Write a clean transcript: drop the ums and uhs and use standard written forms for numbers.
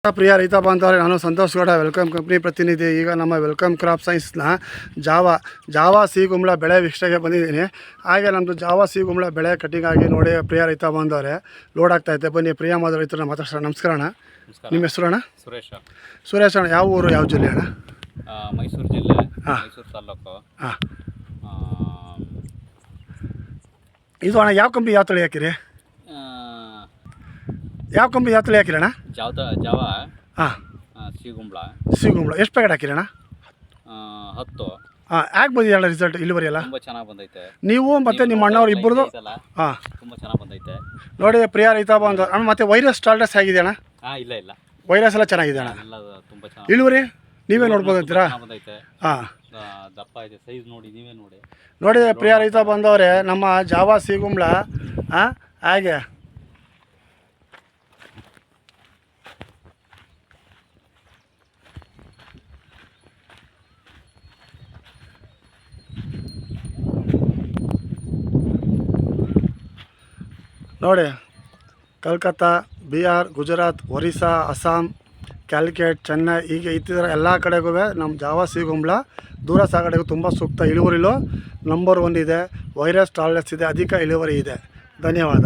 ಪ್ರಿಯ ರೈತ ಬಾಂಧವರೇ, ನಾನು ಸಂತೋಷ್ ಗೌಡ, ವೆಲ್ಕಮ್ ಕಂಪ್ನಿ ಪ್ರತಿನಿಧಿ. ಈಗ ನಮ್ಮ ವೆಲ್ಕಮ್ ಕ್ರಾಪ್ ಸೈನ್ಸ್ನ ಜಾವಾ ಸಿ ಗುಂಬಳ ಬೆಳೆ ವೀಕ್ಷಣೆಗೆ ಬಂದಿದ್ದೀನಿ. ಹಾಗೆ ನಮ್ಮದು ಜಾವಾ ಸಿ ಗುಂಬಳ ಬೆಳೆ ಕಟಿಂಗ್ ಆಗಿ ನೋಡಿ ಪ್ರಿಯ ರೈತ ಬಾಂಧವರೇ, ಲೋಡ್ ಆಗ್ತಾಯಿದೆ. ಬನ್ನಿ ಪ್ರಿಯ ರೈತರನ್ನ ಮಾತಾಡ್ಸೋಣ. ನಮಸ್ಕಾರ ಅಣ್ಣ, ನಿಮ್ಮ ಹೆಸರು ಅಣ್ಣ? ಸುರೇಶ್ ಅಣ್ಣ. ಯಾವ ಊರು, ಯಾವ ಜಿಲ್ಲೆ ಅಣ್ಣ? ಮೈಸೂರು ಜಿಲ್ಲೆ, ಮೈಸೂರು ತಾಲೂಕು. ಹಾಂ, ಇದು ಅಣ್ಣ ಯಾವ ಕಂಪ್ನಿ, ಯಾವ ತಳಿ ಹಾಕಿರಿ? ಯಾವ ಕಂಪ್ನಿ, ಯಾವ ತಳಿ ಹಾಕಿರಣ್ಣ? ಜಾವಾ ಹಾಂ, ಸಿ ಗುಂಬಳ ಎಷ್ಟು ಪ್ಯಾಕೆಟ್ ಹಾಕಿರಣ್ಣ? 10. ಹಾಂ, ಯಾಕೆ ಬಂದಿದೆ ಅಣ್ಣ ರಿಸಲ್ಟ್ ಇಳುವರಿ ಎಲ್ಲ? ತುಂಬ ಚೆನ್ನಾಗಿ ಬಂದೈತೆ. ನೀವು ಮತ್ತು ನಿಮ್ಮ ಅಣ್ಣವ್ರು ಇಬ್ಬರದು? ಹಾಂ, ತುಂಬ ಚೆನ್ನಾಗಿ ಬಂದೈತೆ ನೋಡಿ ಪ್ರಿಯ ರೈತ ಬಾಂಧವ ಅಣ್ಣ. ಮತ್ತು ವೈರಸ್ ಟಾಲ್ರೆಸ್ ಹೇಗಿದೆ ಅಣ್ಣ? ಇಲ್ಲ ವೈರಸ್ ಎಲ್ಲ ಚೆನ್ನಾಗಿದೆ ಅಣ್ಣ. ಎಲ್ಲ ತುಂಬ ಚೆನ್ನಾಗಿ. ಇಳುವರಿ ನೀವೇ ನೋಡ್ಬೋದಂತೀರಾ? ಬಂದೈತೆ. ಹಾಂ, ದಪ್ಪ ಇದೆ, ಸೈಜ್ ನೋಡಿ, ನೀವೇ ನೋಡಿ ಪ್ರಿಯ ರೈತ ಬಾಂಧವರೇ, ನಮ್ಮ ಜಾವಾ ಸಿ ಗುಂಬಳ ಹಾಗೆ ನೋಡಿ, ಕಲ್ಕತ್ತಾ, ಬಿಹಾರ್, ಗುಜರಾತ್, ಒರಿಸ್ಸಾ, ಅಸ್ಸಾಂ, ಕ್ಯಾಲಿಕಟ್, ಚೆನ್ನೈ, ಹೀಗೆ ಇತ್ತಿತರ ಎಲ್ಲ ಕಡೆಗೂ ನಮ್ಮ ಜಾವಾ ಸಿ ಗುಂಬಳ ದೂರ ಸಾಗಣೆಗೂ ತುಂಬ ಸೂಕ್ತ. ಇಳುವರಿಲೂ ನಂಬರ್ 1 ಇದೆ. ವೈರಸ್ ಟಾಲರೆನ್ಸ್ ಇದೆ, ಅಧಿಕ ಇಳುವರಿ ಇದೆ. ಧನ್ಯವಾದ.